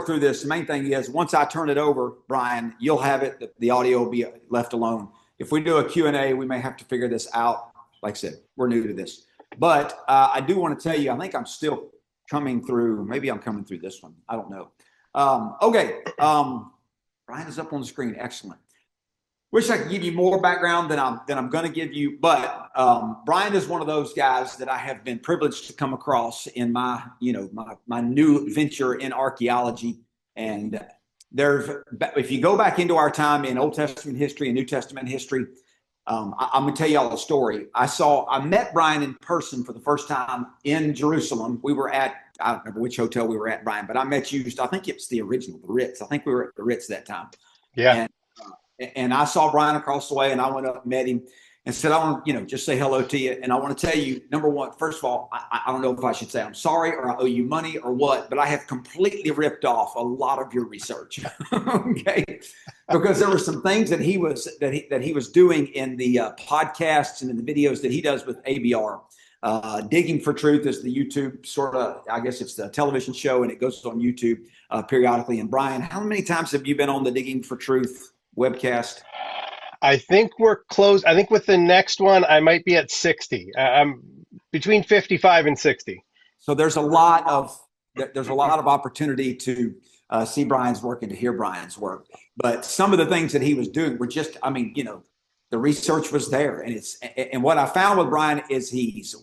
work through this, the main thing is once I turn it over, Brian, you'll have it. The audio will be left alone. If we do a Q&A, we may have to figure this out. Like I said, we're new to this. But I do want to tell you, I think I'm still coming through. Maybe I'm coming through this one. I don't know. Okay. Brian is up on the screen. Excellent. Wish I could give you more background than I'm going to give you, but Brian is one of those guys that I have been privileged to come across in my new venture in archaeology. And if you go back into our time in Old Testament history and New Testament history, I'm going to tell you all a story. I met Brian in person for the first time in Jerusalem. We were at, I don't remember which hotel we were at, Brian, but I met you. I think it's the original, the Ritz. I think we were at the Ritz that time. Yeah. And I saw Brian across the way, and I went up and met him and said, I want to, just say hello to you. And I want to tell you, number one, first of all, I don't know if I should say I'm sorry or I owe you money or what, but I have completely ripped off a lot of your research. Okay. Because there were some things that he was doing in the podcasts and in the videos that he does with ABR. Digging for Truth is the YouTube sort of, I guess it's the television show, and it goes on YouTube periodically. And Brian, how many times have you been on the Digging for Truth webcast? I think we're close. I think with the next one, I might be at 60. I'm between 55 and 60. So there's a lot of opportunity to see Brian's work and to hear Brian's work. But some of the things that he was doing were just, the research was there. And what I found with Brian is he's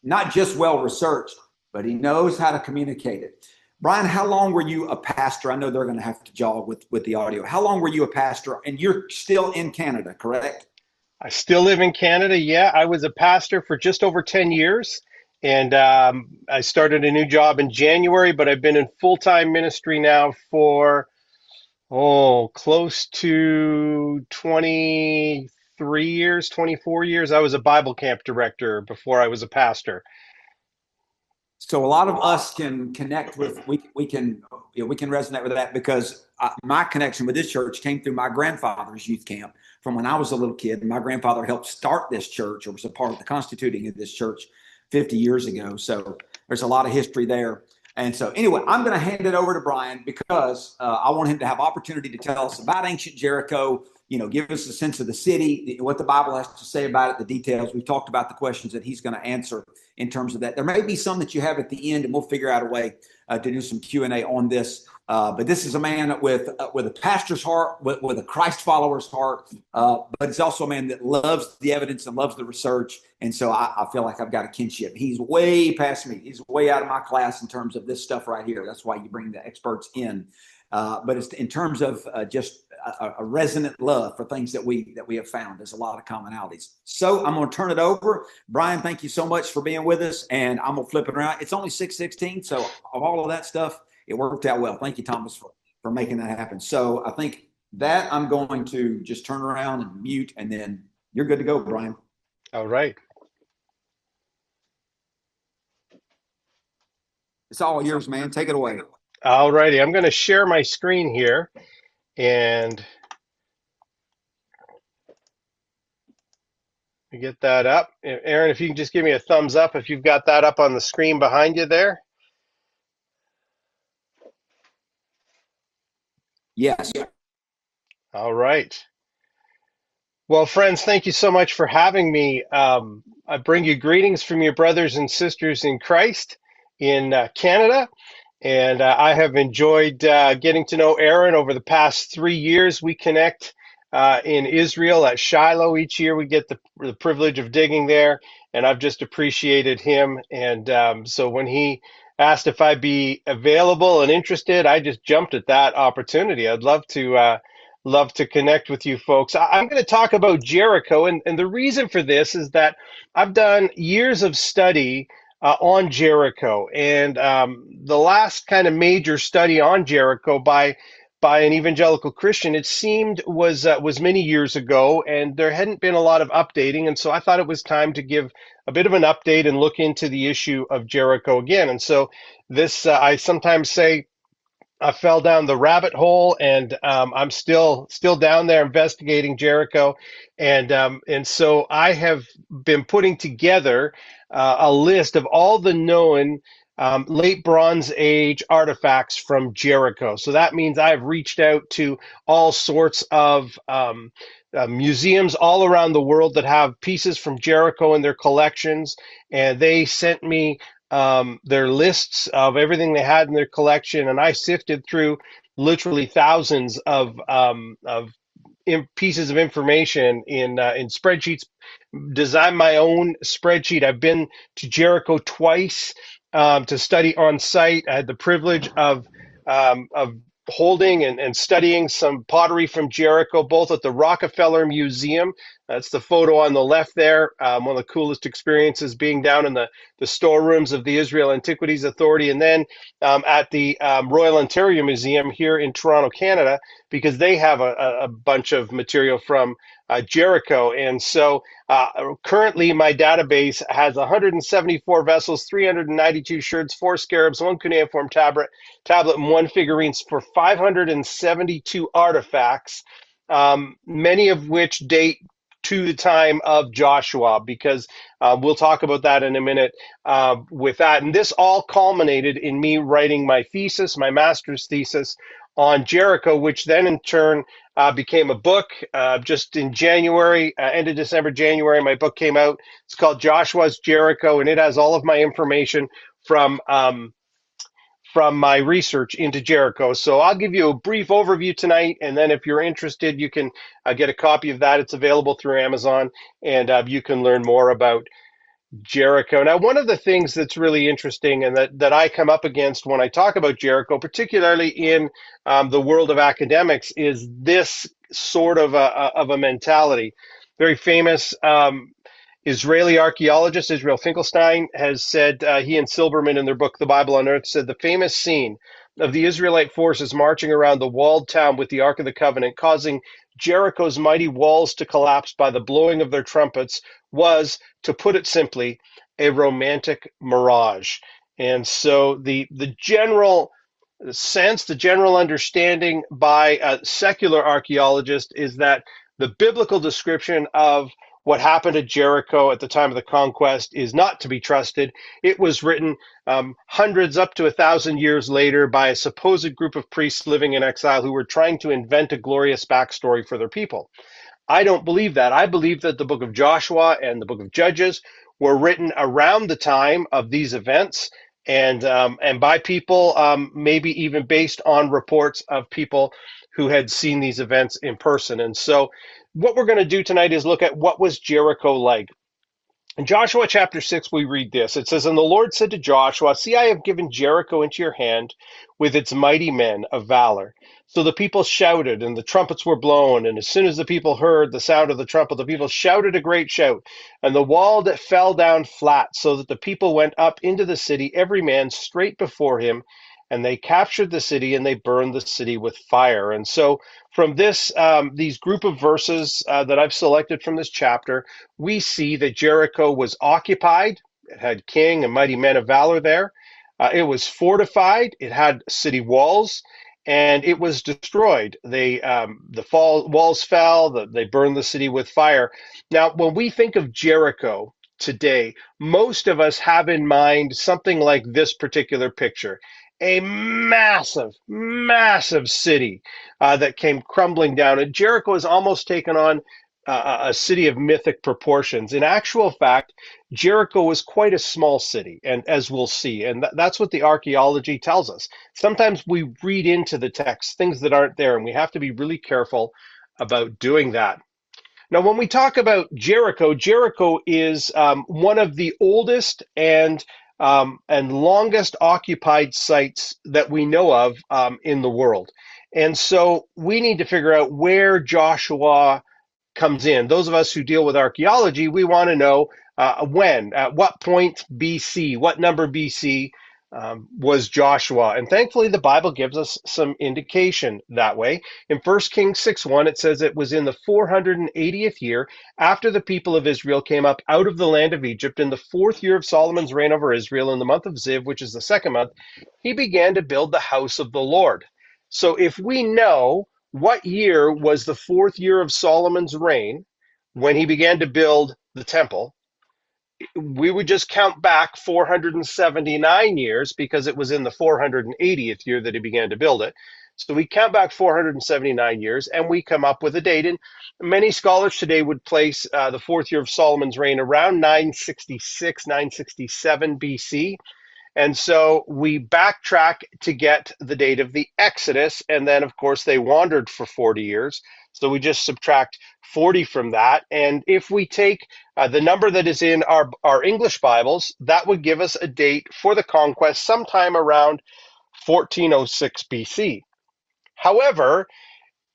not just well researched, but he knows how to communicate it. Brian, how long were you a pastor? I know they're going to have to jog with the audio. How long were you a pastor? And you're still in Canada, correct? I still live in Canada. Yeah, I was a pastor for just over 10 years. And I started a new job in January, but I've been in full-time ministry now for, close to 23 years, 24 years. I was a Bible camp director before I was a pastor. So a lot of us can connect with, we can resonate with that, because my connection with this church came through my grandfather's youth camp from when I was a little kid. And my grandfather helped start this church, or was a part of the constituting of this church 50 years ago. So there's a lot of history there. And so anyway, I'm going to hand it over to Brian because I want him to have opportunity to tell us about ancient Jericho, give us a sense of the city, what the Bible has to say about it, the details. We've talked about the questions that he's going to answer in terms of that. There may be some that you have at the end, and we'll figure out a way to do some Q&A on this. But this is a man with a pastor's heart, with a Christ follower's heart, but he's also a man that loves the evidence and loves the research. And so I feel like I've got a kinship. He's way past me. He's way out of my class in terms of this stuff right here. That's why you bring the experts in. But it's in terms of just a resonant love for things that we have found. There's a lot of commonalities. So I'm going to turn it over. Brian, thank you so much for being with us. And I'm going to flip it around. It's only 6:16. So of all of that stuff, it worked out well. Thank you, Thomas, for making that happen. So I think that I'm going to just turn around and mute, and then you're good to go, Brian. All right. It's all yours, man. Take it away. All righty. I'm going to share my screen here, and get that up. Aaron, if you can just give me a thumbs up if you've got that up on the screen behind you there. Yes. All right. Well, friends, thank you so much for having me. I bring you greetings from your brothers and sisters in Christ in Canada. And I have enjoyed getting to know Aaron over the past 3 years. We connect in Israel at Shiloh each year. We get the privilege of digging there, and I've just appreciated him. And so when he asked if I'd be available and interested, I just jumped at that opportunity. I'd love to connect with you folks. I'm going to talk about Jericho, and the reason for this is that I've done years of study on Jericho, and the last kind of major study on Jericho by an evangelical Christian, it seemed was many years ago, and there hadn't been a lot of updating, and so I thought it was time to give a bit of an update and look into the issue of Jericho again. And so this, I sometimes say, I fell down the rabbit hole, and I'm still down there investigating Jericho, and so I have been putting together a list of all the known late Bronze Age artifacts from Jericho. So that means I've reached out to all sorts of museums all around the world that have pieces from Jericho in their collections, and they sent me their lists of everything they had in their collection, and I sifted through literally thousands of pieces of information in spreadsheets, designed my own spreadsheet. I've been to Jericho twice to study on site. I had the privilege of holding and studying some pottery from Jericho, both at the Rockefeller Museum. That's the photo on the left there. One of the coolest experiences being down in the storerooms of the Israel Antiquities Authority, and then at the Royal Ontario Museum here in Toronto, Canada, because they have a bunch of material from Jericho. And so currently my database has 174 vessels, 392 sherds, 4 scarabs, 1 cuneiform tablet, and 1 figurines for 572 artifacts, many of which date to the time of Joshua, because we'll talk about that in a minute with that. And this all culminated in me writing my thesis, my master's thesis on Jericho, which then in turn became a book. Just in January, end of December, January, my book came out. It's called Joshua's Jericho, and it has all of my information from my research into Jericho. So I'll give you a brief overview tonight, and then if you're interested, you can get a copy of that. It's available through Amazon, and you can learn more about Jericho. Now, one of the things that's really interesting and that I come up against when I talk about Jericho, particularly in the world of academics, is this sort of a mentality. Very famous Israeli archaeologist Israel Finkelstein has said, he and Silberman in their book, The Bible on Earth, said the famous scene of the Israelite forces marching around the walled town with the Ark of the Covenant, causing Jericho's mighty walls to collapse by the blowing of their trumpets, was, to put it simply, a romantic mirage. And so the general sense, the general understanding by a secular archaeologist is that the biblical description of what happened at Jericho at the time of the conquest is not to be trusted. It was written hundreds up to 1,000 years later by a supposed group of priests living in exile who were trying to invent a glorious backstory for their people. I don't believe that. I believe that the book of Joshua and the book of Judges were written around the time of these events, and by people maybe even based on reports of people who had seen these events in person. And so what we're going to do tonight is look at what was Jericho like. In Joshua chapter 6, we read this. It says, "And the Lord said to Joshua, see, I have given Jericho into your hand with its mighty men of valor." So the people shouted, and the trumpets were blown. And as soon as the people heard the sound of the trumpet, the people shouted a great shout. And the wall that fell down flat, so that the people went up into the city, every man straight before him. And they captured the city, and they burned the city with fire. And so from this, these group of verses that I've selected from this chapter, we see that Jericho was occupied. It had king and mighty men of valor there. It was fortified. It had city walls, and it was destroyed. Walls fell. They burned the city with fire. Now, when we think of Jericho today, most of us have in mind something like this particular picture. A massive, massive city that came crumbling down. And Jericho has almost taken on a city of mythic proportions. In actual fact, Jericho was quite a small city, and as we'll see, and that's what the archaeology tells us. Sometimes we read into the text things that aren't there, and we have to be really careful about doing that. Now, when we talk about Jericho, Jericho is one of the oldest and longest occupied sites that we know of in the world. And so we need to figure out where Joshua comes in. Those of us who deal with archaeology, we want to know when, at what point BC, what number BC was Joshua. And thankfully, the Bible gives us some indication that way. In 1 Kings 6:1, it says it was in the 480th year after the people of Israel came up out of the land of Egypt, in the 4th year of Solomon's reign over Israel, in the month of Ziv, which is the 2nd month, he began to build the house of the Lord. So if we know what year was the 4th year of Solomon's reign when he began to build the temple, we would just count back 479 years because it was in the 480th year that he began to build it. So we count back 479 years and we come up with a date. And many scholars today would place the fourth year of Solomon's reign around 966, 967 BC. And so we backtrack to get the date of the Exodus. And then, of course, they wandered for 40 years. So we just subtract 40 from that. And if we take the number that is in our English Bibles, that would give us a date for the conquest sometime around 1406 BC. However,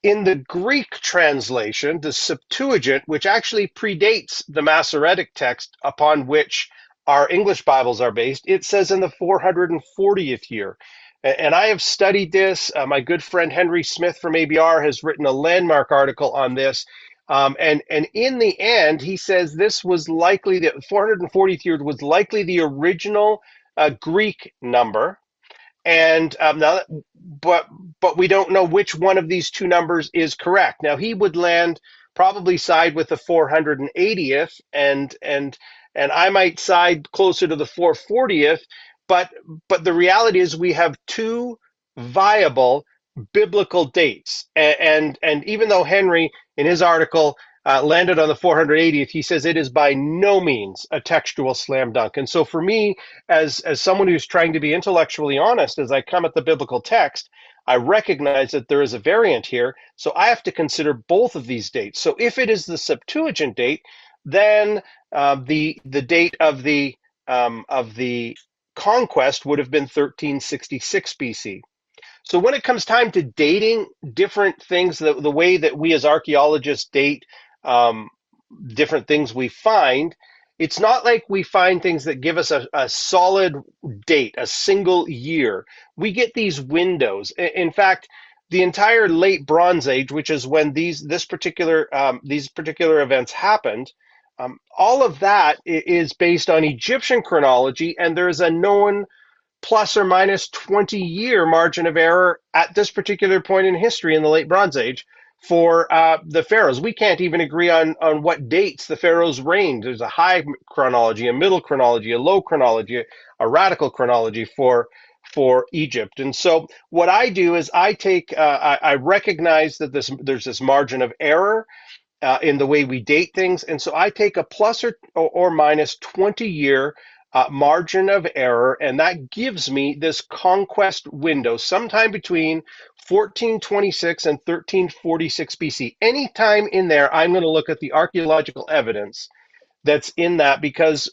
in the Greek translation, the Septuagint, which actually predates the Masoretic text upon which our English Bibles are based, it says in the 440th year. And I have studied this. My good friend Henry Smith from ABR has written a landmark article on this. And in the end, he says this was likely, the 440th year was likely the original Greek number. And now, but we don't know which one of these two numbers is correct. Now he would probably side with the 480th, and I might side closer to the 440th. But the reality is we have two viable biblical dates, and even though Henry in his article landed on the 480th, he says it is by no means a textual slam dunk. And so for me, as someone who's trying to be intellectually honest, as I come at the biblical text, I recognize that there is a variant here. So I have to consider both of these dates. So if it is the Septuagint date, then the date of the conquest would have been 1366 BC. So when it comes time to dating different things, the way that we as archaeologists date different things we find, it's not like we find things that give us a solid date, a single year. We get these windows. In fact, the entire late Bronze Age, which is when these particular events happened, all of that is based on Egyptian chronology, and there's a known plus or minus 20-year margin of error at this particular point in history in the late Bronze Age for the pharaohs. We can't even agree on what dates the pharaohs reigned. There's a high chronology, a middle chronology, a low chronology, a radical chronology for Egypt. And so what I do is I recognize that there's this margin of error in the way we date things. And so I take a plus or minus 20-year margin of error, and that gives me this conquest window sometime between 1426 and 1346 BC. Anytime in there, I'm going to look at the archaeological evidence that's in that, because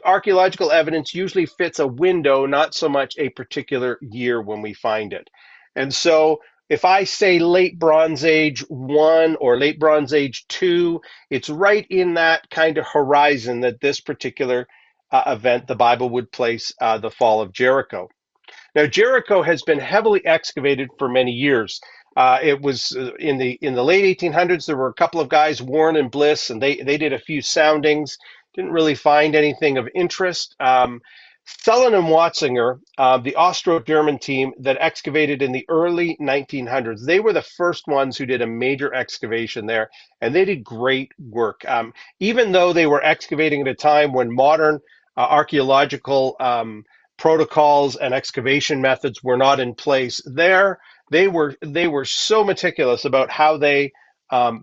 archaeological evidence usually fits a window, not so much a particular year when we find it. And so if I say late Bronze Age 1 or late Bronze Age 2, it's right in that kind of horizon that this particular event, the Bible would place the fall of Jericho. Now, Jericho has been heavily excavated for many years. It was in the late 1800s. There were a couple of guys, Warren and Bliss, and they did a few soundings. Didn't really find anything of interest. Sullen and Watzinger, the Austro-German team that excavated in the early 1900s, they were the first ones who did a major excavation there, and they did great work. Even though they were excavating at a time when modern archaeological protocols and excavation methods were not in place, they were so meticulous about how they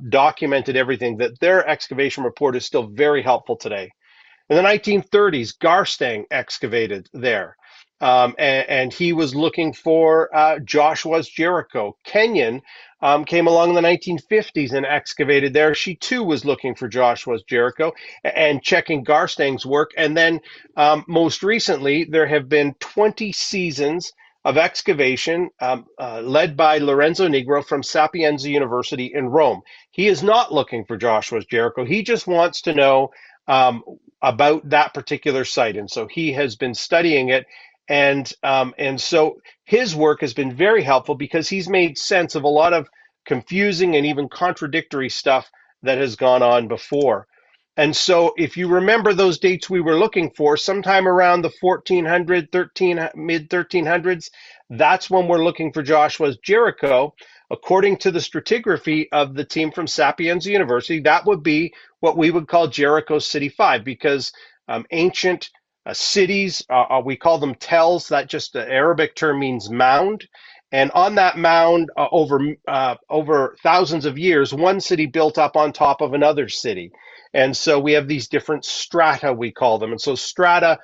documented everything that their excavation report is still very helpful today. In the 1930s, Garstang excavated there, and he was looking for Joshua's Jericho. Kenyon came along in the 1950s and excavated there. She too was looking for Joshua's Jericho and checking Garstang's work. And then most recently, there have been 20 seasons of excavation led by Lorenzo Negro from Sapienza University in Rome. He is not looking for Joshua's Jericho. He just wants to know about that particular site. And so he has been studying it. And so his work has been very helpful because he's made sense of a lot of confusing and even contradictory stuff that has gone on before. And so if you remember those dates we were looking for, sometime around the 1400, mid 1300s, that's when we're looking for Joshua's Jericho. According to the stratigraphy of the team from Sapienza University, that would be what we would call Jericho City 5, because ancient cities. We call them tells. That just the Arabic term means mound. And on that mound, over thousands of years, one city built up on top of another city. And so we have these different strata, we call them. And so strata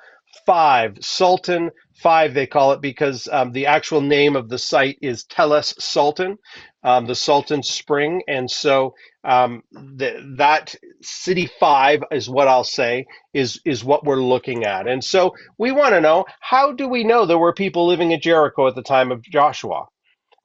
5, Sultan 5, they call it because the actual name of the site is Tellus Sultan, the Sultan Spring. And so that city 5 is what I'll say is what we're looking at. And so we want to know, how do we know there were people living in Jericho at the time of Joshua?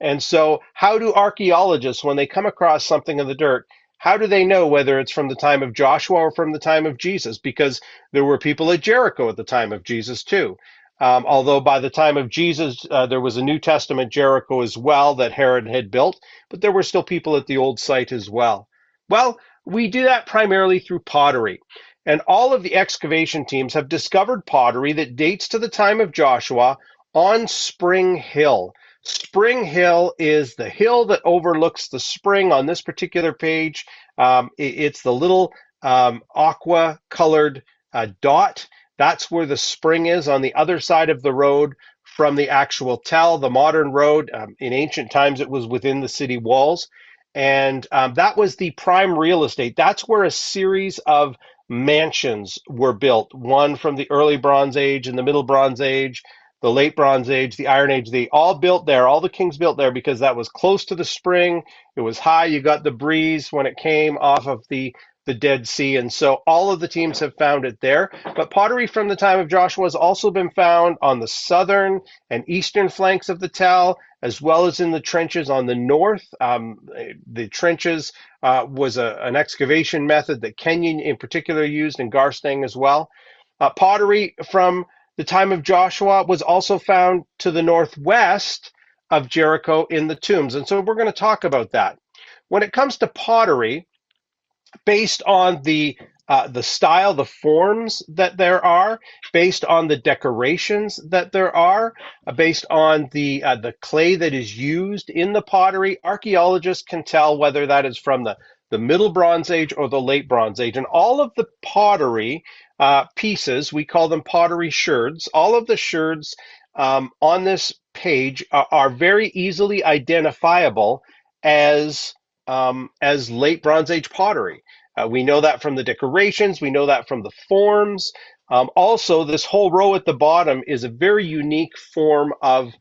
And so how do archaeologists, when they come across something in the dirt, how do they know whether it's from the time of Joshua or from the time of Jesus? Because there were people at Jericho at the time of Jesus too. Although by the time of Jesus, there was a New Testament Jericho as well that Herod had built, but there were still people at the old site as well. Well, we do that primarily through pottery. And all of the excavation teams have discovered pottery that dates to the time of Joshua on Spring Hill. Spring Hill is the hill that overlooks the spring on this particular page. It's the little aqua colored dot. That's where the spring is on the other side of the road from the actual tell, the modern road. In ancient times, it was within the city walls. And that was the prime real estate. That's where a series of mansions were built, one from the early Bronze Age and the Middle Bronze Age, the late Bronze Age, the Iron Age. They all built there. All the kings built there because that was close to the spring. It was high. You got the breeze when it came off of the Dead Sea. And so all of the teams have found it there. But pottery from the time of Joshua has also been found on the southern and eastern flanks of the tell, as well as in the trenches on the north. The trenches was an excavation method that Kenyon in particular used, and Garstang as well. Pottery from the time of Joshua was also found to the northwest of Jericho in the tombs. And so we're going to talk about that. When it comes to pottery, based on the style, the forms that there are, based on the decorations that there are, based on the clay that is used in the pottery, archaeologists can tell whether that is from the Middle Bronze Age or the Late Bronze Age. And all of the pottery pieces, we call them pottery sherds, all of the sherds on this page are very easily identifiable as late Bronze Age pottery. We know that from the decorations. We know that from the forms. Also, this whole row at the bottom is a very unique form of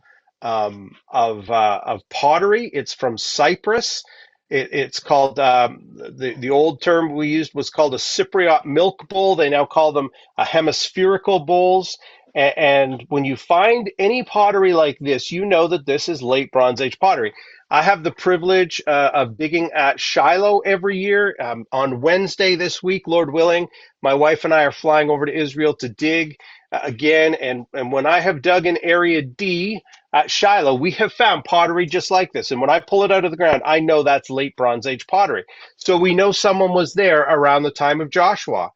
pottery. It's from Cyprus. It's called, the old term we used was called a Cypriot milk bowl. They now call them hemispherical bowls. And when you find any pottery like this, you know that this is late Bronze Age pottery. I have the privilege of digging at Shiloh every year. On Wednesday this week, Lord willing, my wife and I are flying over to Israel to dig again. And when I have dug in Area D at Shiloh, we have found pottery just like this. And when I pull it out of the ground, I know that's late Bronze Age pottery. So we know someone was there around the time of Joshua.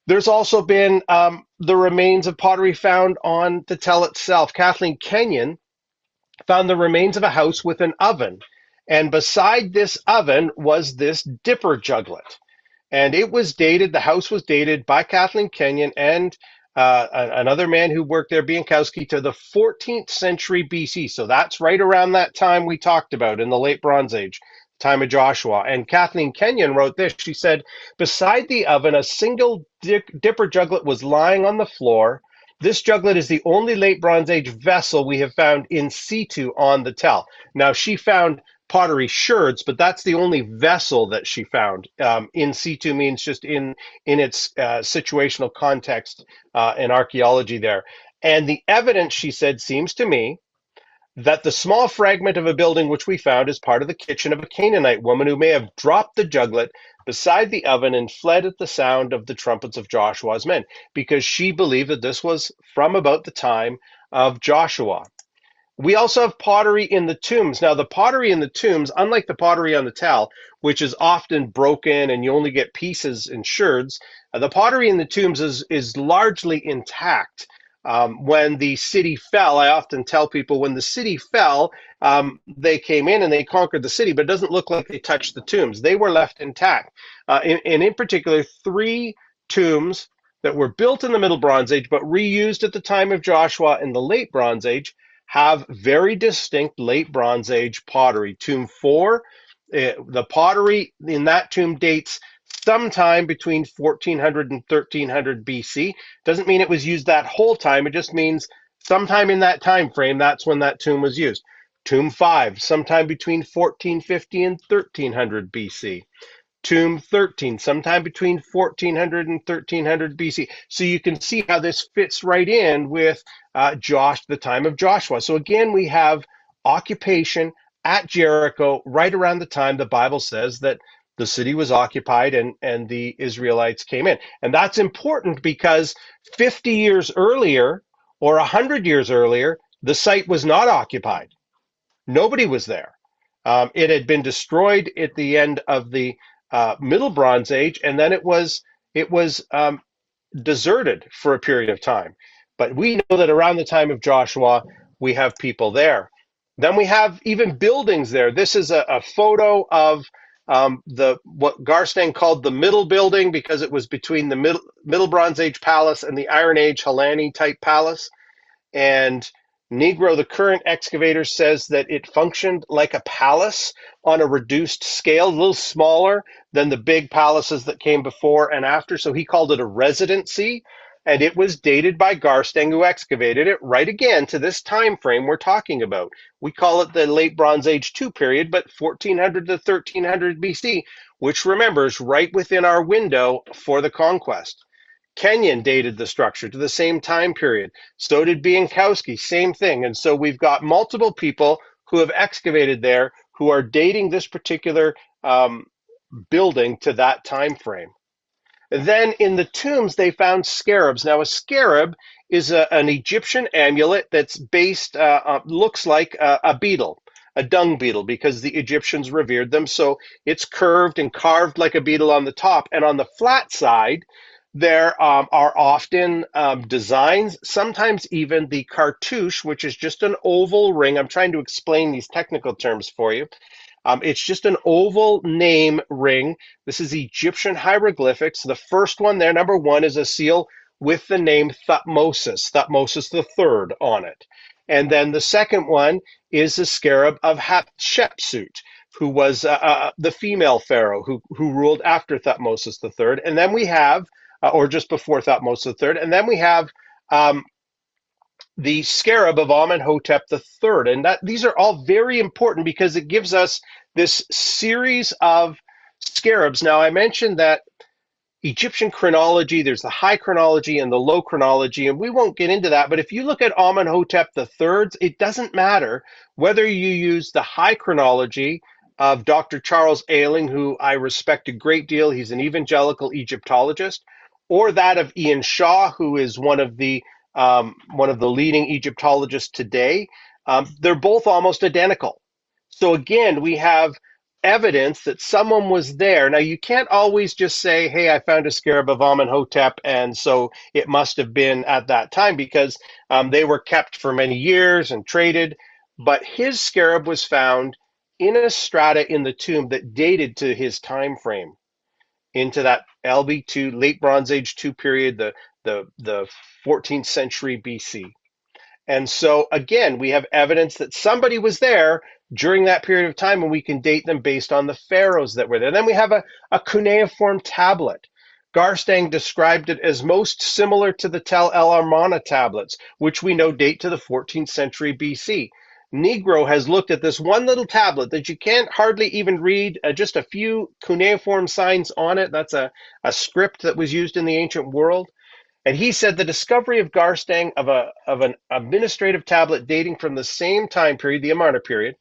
There's also been the remains of pottery found on the tell itself. Kathleen Kenyon found the remains of a house with an oven. And beside this oven was this dipper juglet. And it was dated, the house was dated by Kathleen Kenyon and another man who worked there, Biankowski, to the 14th century BC. So that's right around that time we talked about in the late Bronze Age, time of Joshua. And Kathleen Kenyon wrote this. She said, beside the oven, a single dipper juglet was lying on the floor. This juglet is the only late Bronze Age vessel we have found in situ on the tell. Now, she found pottery sherds, but that's the only vessel that she found. In situ means just in its situational context in archaeology there. And the evidence, she said, seems to me that the small fragment of a building which we found is part of the kitchen of a Canaanite woman who may have dropped the juglet beside the oven and fled at the sound of the trumpets of Joshua's men, because she believed that this was from about the time of Joshua. We also have pottery in the tombs. Now, the pottery in the tombs, unlike the pottery on the tell, which is often broken and you only get pieces and sherds, the pottery in the tombs is largely intact. When the city fell, I often tell people when the city fell, they came in and they conquered the city, but it doesn't look like they touched the tombs. They were left intact. And in particular, 3 tombs that were built in the Middle Bronze Age but reused at the time of Joshua in the Late Bronze Age have very distinct Late Bronze Age pottery. Tomb 4, the pottery in that tomb dates sometime between 1400 and 1300 BC. Doesn't mean it was used that whole time. It just means sometime in that time frame, that's when that tomb was used. Tomb 5, sometime between 1450 and 1300 BC. Tomb 13, sometime between 1400 and 1300 BC. So you can see how this fits right in with the time of Joshua. So again, we have occupation at Jericho right around the time the Bible says that the city was occupied and the Israelites came in. And that's important because 50 years earlier or 100 years earlier, the site was not occupied. Nobody was there. It had been destroyed at the end of the Middle Bronze Age, and then it was deserted for a period of time. But we know that around the time of Joshua, we have people there. Then we have even buildings there. This is a photo of what Garstang called the Middle Building because it was between the Middle Bronze Age palace and the Iron Age Helani type palace. And Negro, the current excavator, says that it functioned like a palace on a reduced scale, a little smaller than the big palaces that came before and after. So he called it a residency, and it was dated by Garstang, who excavated it right again to this time frame we're talking about. We call it the Late Bronze Age 2 period, but 1400 to 1300 BC, which remember is right within our window for the conquest. Kenyon dated the structure to the same time period. So did Bienkowski, same thing. And so we've got multiple people who have excavated there who are dating this particular building to that time frame. And then in the tombs, they found scarabs. Now, a scarab is an Egyptian amulet that's based, looks like a beetle, a dung beetle, because the Egyptians revered them. So it's curved and carved like a beetle on the top. And on the flat side, there are often designs, sometimes even the cartouche, which is just an oval ring. I'm trying to explain these technical terms for you. It's just an oval name ring. This is Egyptian hieroglyphics. The first one there, number 1, is a seal with the name Thutmose III on it. And then the second one is the scarab of Hatshepsut, who was the female pharaoh who ruled after Thutmose III. And then we have or just before Thutmose III. And then we have the scarab of Amenhotep III. And these are all very important because it gives us this series of scarabs. Now, I mentioned that Egyptian chronology, there's the high chronology and the low chronology, and we won't get into that. But if you look at Amenhotep III, it doesn't matter whether you use the high chronology of Dr. Charles Ayling, who I respect a great deal. He's an evangelical Egyptologist, or that of Ian Shaw, who is one of the leading Egyptologists today. They're both almost identical. So again, we have evidence that someone was there. Now, you can't always just say, hey, I found a scarab of Amenhotep, and so it must have been at that time, because they were kept for many years and traded. But his scarab was found in a strata in the tomb that dated to his time frame, into that LB2, Late Bronze Age 2 period, the 14th century BC. And so, again, we have evidence that somebody was there during that period of time, and we can date them based on the pharaohs that were there. Then we have a cuneiform tablet. Garstang described it as most similar to the Tel El Armana tablets, which we know date to the 14th century BC. Negro has looked at this one little tablet that you can't hardly even read, just a few cuneiform signs on it. That's a script that was used in the ancient world. And he said the discovery of Garstang of an administrative tablet dating from the same time period, the Amarna period,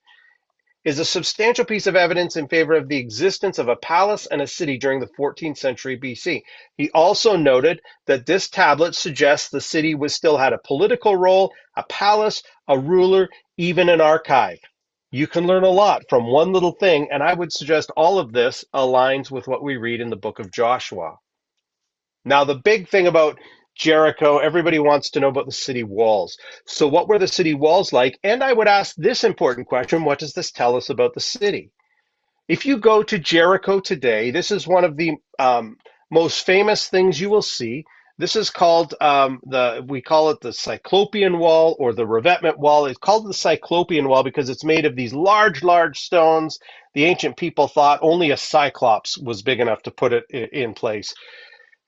is a substantial piece of evidence in favor of the existence of a palace and a city during the 14th century BC. He also noted that this tablet suggests the city still had a political role, a palace, a ruler, even an archive. You can learn a lot from one little thing, and I would suggest all of this aligns with what we read in the book of Joshua. Now, the big thing about Jericho, everybody wants to know about the city walls. So what were the city walls like? And I would ask this important question: what does this tell us about the city? If you go to Jericho today, this is one of the most famous things you will see. This is called we call it the Cyclopean Wall or the revetment wall. It's called the Cyclopean Wall because it's made of these large, large stones. The ancient people thought only a cyclops was big enough to put it in place.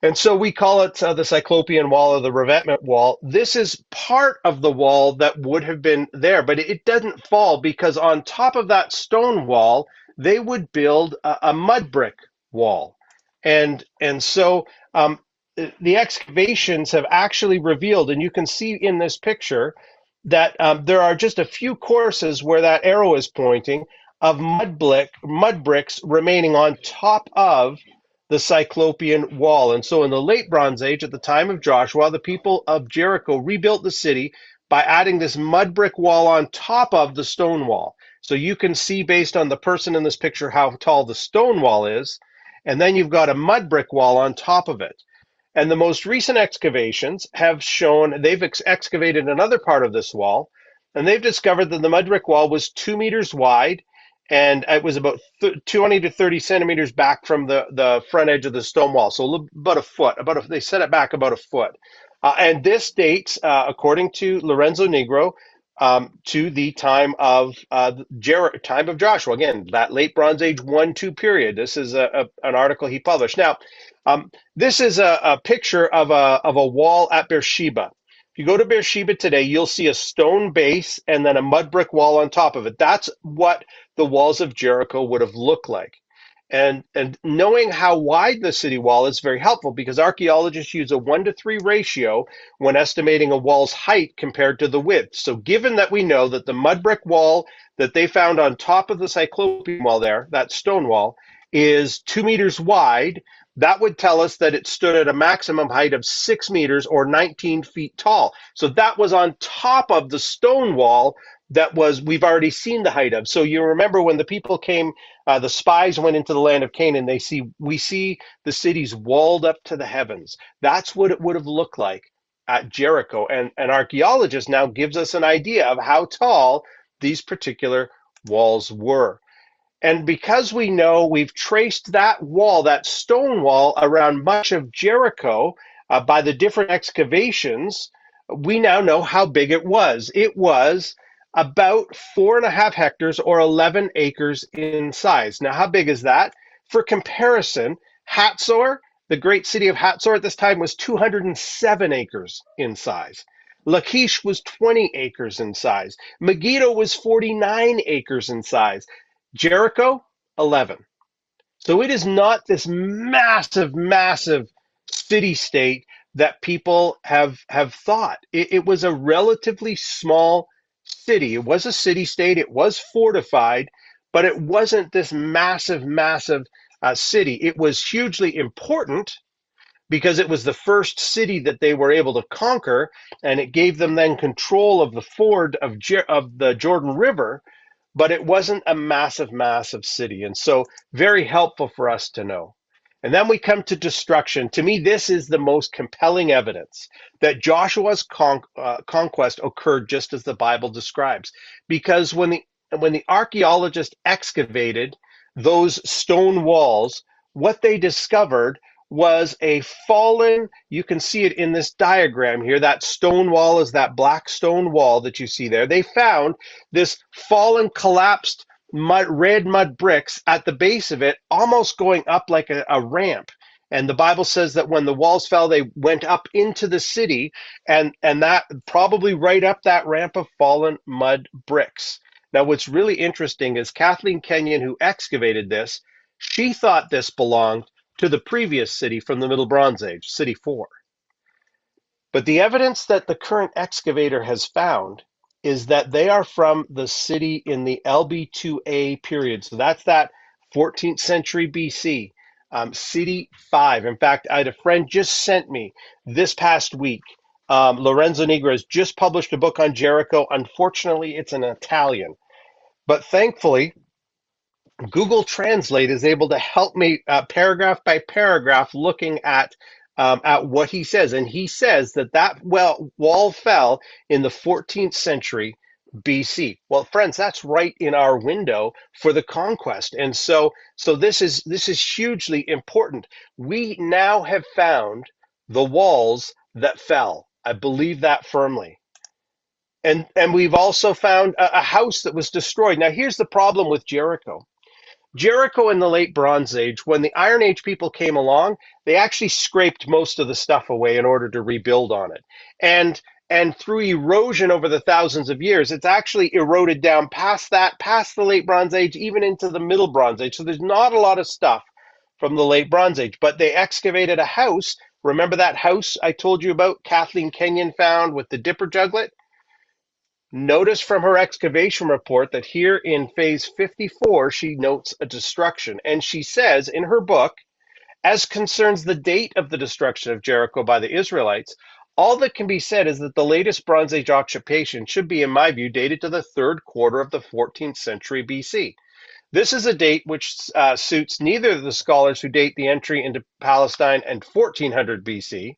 And so we call it the Cyclopean Wall or the revetment wall. This is part of the wall that would have been there, but it doesn't fall because on top of that stone wall, they would build a mud brick wall. And so the excavations have actually revealed, and you can see in this picture, that there are just a few courses where that arrow is pointing of mud bricks remaining on top of the Cyclopean wall. And so in the late Bronze Age, at the time of Joshua, the people of Jericho rebuilt the city by adding this mud brick wall on top of the stone wall. So you can see based on the person in this picture how tall the stone wall is, and then you've got a mud brick wall on top of it. And the most recent excavations have shown they've excavated another part of this wall, and they've discovered that the mud brick wall was 2 meters wide, and it was about 20 to 30 centimeters back from the front edge of the stone wall. So about a foot, they set it back about a foot. And this dates, according to Lorenzo Negro, to the time of time of Joshua. Again, that late Bronze Age 1-2 period. This is an article he published. Now, this is a picture of a wall at Beersheba. If you go to Beersheba today, you'll see a stone base and then a mud brick wall on top of it. That's what the walls of Jericho would have looked like. And knowing how wide the city wall is very helpful because archaeologists use a 1-to-3 ratio when estimating a wall's height compared to the width. So given that we know that the mud brick wall that they found on top of the Cyclopean wall there, that stone wall, is 2 meters wide, that would tell us that it stood at a maximum height of 6 meters or 19 feet tall. So that was on top of the stone wall we've already seen the height of. So you remember when the people came, the spies went into the land of Canaan, we see the cities walled up to the heavens. That's what it would have looked like at Jericho. And an archaeologist now gives us an idea of how tall these particular walls were. And because we know we've traced that wall, that stone wall, around much of Jericho by the different excavations, we now know how big it was. It was about 4.5 hectares or 11 acres in size. Now, how big is that? For comparison, Hatzor, the great city of Hatzor at this time, was 207 acres in size. Lachish was 20 acres in size. Megiddo was 49 acres in size. Jericho, 11. So it is not this massive, massive city-state that people have thought. It was a relatively small city. It was a city-state. It was fortified, but it wasn't this massive, massive city. It was hugely important because it was the first city that they were able to conquer, and it gave them then control of the ford of the Jordan River, but it wasn't a massive, massive city. And so very helpful for us to know. And then we come to destruction. To me, this is the most compelling evidence that Joshua's conquest occurred just as the Bible describes. Because when the archaeologists excavated those stone walls, what they discovered was a fallen, you can see it in this diagram here, that stone wall is that black stone wall that you see there. They found this fallen, collapsed red mud bricks at the base of it, almost going up like a ramp. And the Bible says that when the walls fell, they went up into the city, and that probably right up that ramp of fallen mud bricks. Now, what's really interesting is Kathleen Kenyon, who excavated this, she thought this belonged to the previous city from the Middle Bronze Age, City 4. But the evidence that the current excavator has found is that they are from the city in the LB2A period. So that's that 14th century BC, City 5. In fact, I had a friend just sent me this past week. Lorenzo Negro has just published a book on Jericho. Unfortunately, it's in Italian. But thankfully, Google Translate is able to help me paragraph by paragraph looking at what he says. And he says that wall fell in the 14th century BC. Well, friends, that's right in our window for the conquest. And so this is hugely important. We now have found the walls that fell. I believe that firmly. And we've also found a house that was destroyed. Now, here's the problem with Jericho. Jericho in the late Bronze Age, when the Iron Age people came along, they actually scraped most of the stuff away in order to rebuild on it. And through erosion over the thousands of years, it's actually eroded down past that, past the late Bronze Age, even into the Middle Bronze Age. So there's not a lot of stuff from the late Bronze Age. But they excavated a house. Remember that house I told you about, Kathleen Kenyon found with the dipper juglet? Notice from her excavation report that here in phase 54, she notes a destruction. And she says in her book, as concerns the date of the destruction of Jericho by the Israelites, all that can be said is that the latest Bronze Age occupation should be, in my view, dated to the third quarter of the 14th century BC. This is a date which suits neither of the scholars who date the entry into Palestine and 1400 BC,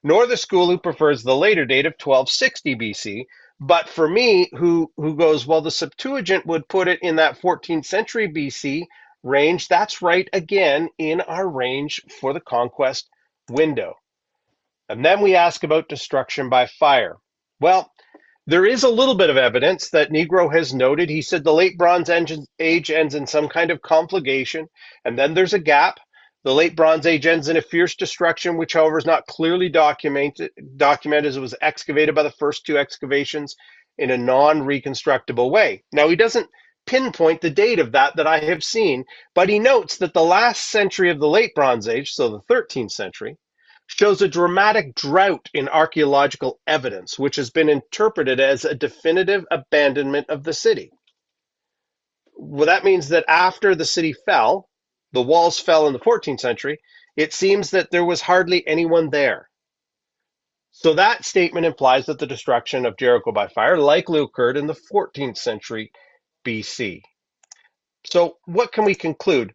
nor the school who prefers the later date of 1260 BC. But for me, who goes, well, the Septuagint would put it in that 14th century BC range. That's right, again, in our range for the conquest window. And then we ask about destruction by fire. Well, there is a little bit of evidence that Negro has noted. He said the late Bronze Age ends in some kind of conflagration, and then there's a gap. The late Bronze Age ends in a fierce destruction, which, however, is not clearly documented as it was excavated by the first two excavations in a non-reconstructible way. Now, he doesn't pinpoint the date of that I have seen, but he notes that the last century of the late Bronze Age, so the 13th century, shows a dramatic drought in archaeological evidence, which has been interpreted as a definitive abandonment of the city. Well, that means that after the city fell, the walls fell in the 14th century, it seems that there was hardly anyone there. So that statement implies that the destruction of Jericho by fire likely occurred in the 14th century BC. So what can we conclude?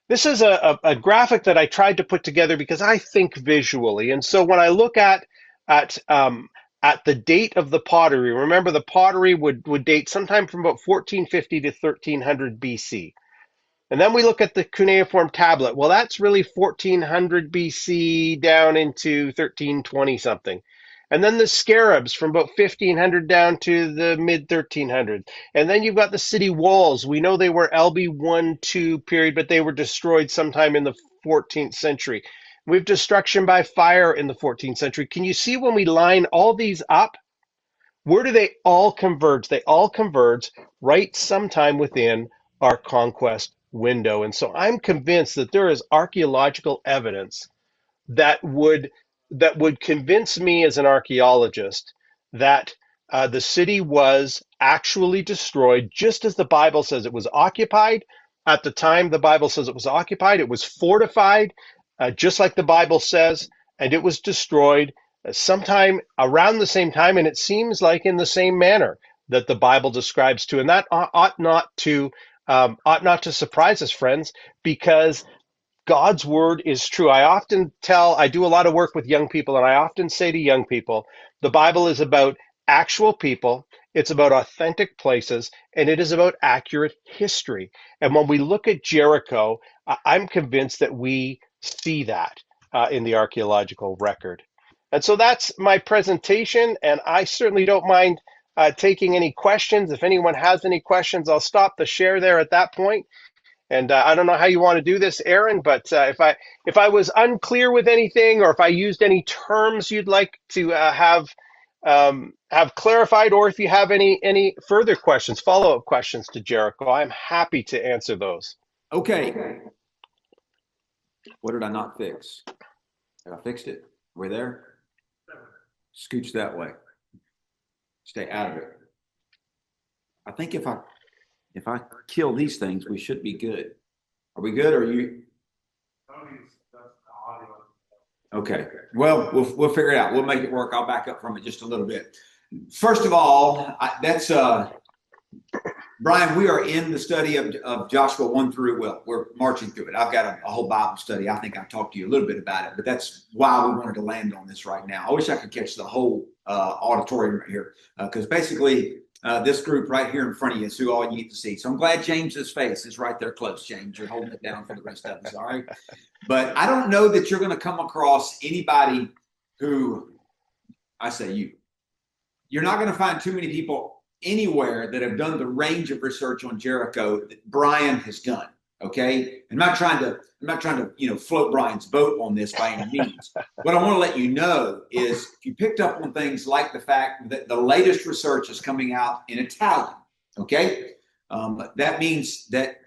This is a graphic that I tried to put together because I think visually. And so when I look at the date of the pottery, remember the pottery would date sometime from about 1450 to 1300 BC. And then we look at the cuneiform tablet. Well, that's really 1400 BC down into 1320 something. And then the scarabs from about 1500 down to the mid 1300s. And then you've got the city walls. We know they were LB 1-2 period, but they were destroyed sometime in the 14th century. We have destruction by fire in the 14th century. Can you see when we line all these up? Where do they all converge? They all converge right sometime within our conquest window. And so I'm convinced that there is archaeological evidence that would convince me as an archaeologist that the city was actually destroyed just as the Bible says it was occupied. At the time the Bible says it was occupied, it was fortified, just like the Bible says, and it was destroyed sometime around the same time, and it seems like in the same manner that the Bible describes to. And that ought not to surprise us, friends, because God's word is true. I do a lot of work with young people, and I often say to young people, the Bible is about actual people, it's about authentic places, and it is about accurate history. And when we look at Jericho, I'm convinced that we see that in the archaeological record. And so that's my presentation, and I certainly don't mind taking any questions. If anyone has any questions, I'll stop the share there at that point. And I don't know how you want to do this, Aaron, but if I was unclear with anything, or if I used any terms you'd like to have clarified, or if you have any further questions, follow-up questions to Jericho, I'm happy to answer those. Okay. What did I not fix? I fixed it. We're there. Scooch that way. Stay out of it. I think if I kill these things, we should be good. Are we good? Or are you? Okay. Well, we'll figure it out. We'll make it work. I'll back up from it just a little bit. First of all, Brian, we are in the study of Joshua 1 through, well, we're marching through it. I've got a whole Bible study. I think I talked to you a little bit about it, but that's why we wanted to land on this right now. I wish I could catch the whole auditorium right here, because basically this group right here in front of you is who all you get to see. So I'm glad James's face is right there close, James. You're holding it down for the rest of us, all right? But I don't know that you're going to come across anybody who, I say you're not going to find too many people anywhere that have done the range of research on Jericho that Brian has done. Okay, I'm not trying to float Brian's boat on this by any means. What I want to let you know is if you picked up on things like the fact that the latest research is coming out in Italian. Okay, that means that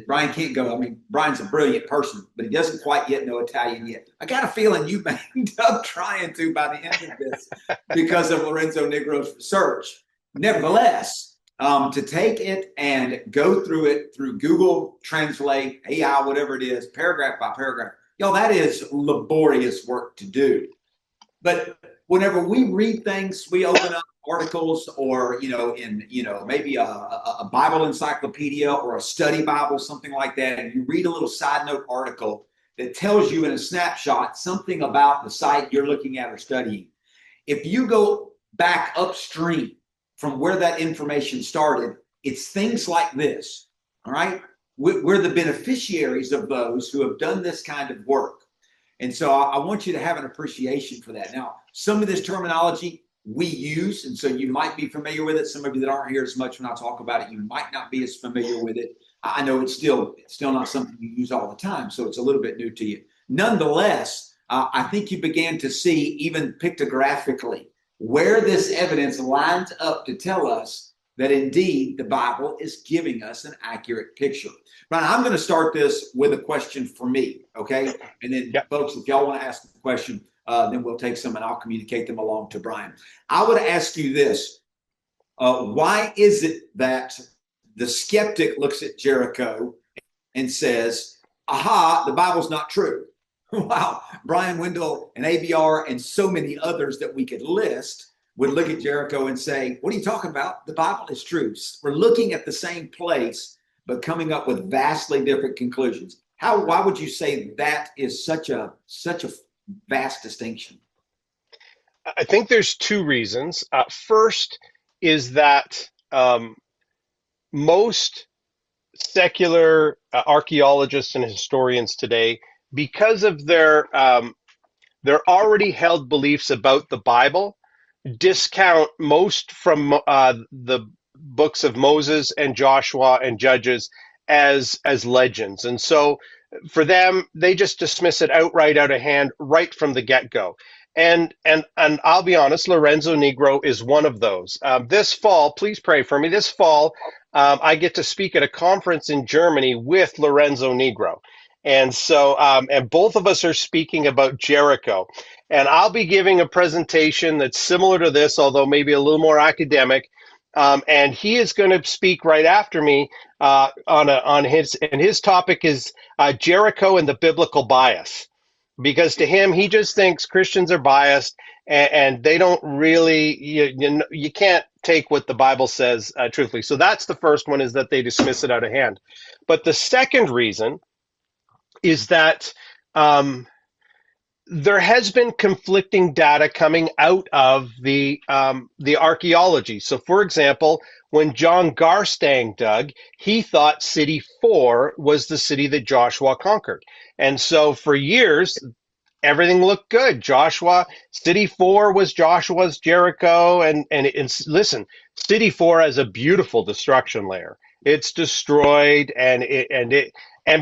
Brian can't go. I mean, Brian's a brilliant person, but he doesn't quite yet know Italian yet. I got a feeling you may end up trying to by the end of this because of Lorenzo Negro's research. Nevertheless, to take it and go through it through Google Translate, AI, whatever it is, paragraph by paragraph, that is laborious work to do. But whenever we read things, we open up articles or, in, maybe a Bible encyclopedia or a study Bible, something like that, and you read a little side note article that tells you in a snapshot something about the site you're looking at or studying. If you go back upstream from where that information started, it's things like this, all right? We're the beneficiaries of those who have done this kind of work. And so I want you to have an appreciation for that. Now, some of this terminology we use, and so you might be familiar with it. Some of you that aren't here as much when I talk about it, you might not be as familiar with it. I know it's still not something you use all the time, so it's a little bit new to you. Nonetheless, I think you began to see, even pictographically, where this evidence lines up to tell us that indeed the Bible is giving us an accurate picture. Brian, I'm going to start this with a question for me, okay? And then, folks, if y'all want to ask a question, then we'll take some and I'll communicate them along to Brian. I would ask you this. Why is it that the skeptic looks at Jericho and says, aha, the Bible's not true? Wow, Brian Wendell and ABR and so many others that we could list would look at Jericho and say, what are you talking about? The Bible is true. We're looking at the same place, but coming up with vastly different conclusions. Why would you say that is such a vast distinction? I think there's two reasons. First is that most secular archaeologists and historians today, because of their already held beliefs about the Bible, discount most from the books of Moses and Joshua and Judges as legends. And so for them, they just dismiss it outright out of hand right from the get-go. And I'll be honest, Lorenzo Negro is one of those. This fall, please pray for me. This fall, I get to speak at a conference in Germany with Lorenzo Negro. And so, and both of us are speaking about Jericho. And I'll be giving a presentation that's similar to this, although maybe a little more academic. And he is going to speak right after me on his topic is Jericho and the biblical bias. Because to him, he just thinks Christians are biased and they don't really, you can't take what the Bible says truthfully. So that's the first one, is that they dismiss it out of hand. But the second reason is that there has been conflicting data coming out of the archaeology. So, for example, when John Garstang dug, he thought City 4 was the city that Joshua conquered. And so for years, everything looked good. City 4 was Joshua's Jericho. And listen, City 4 has a beautiful destruction layer. It's destroyed, and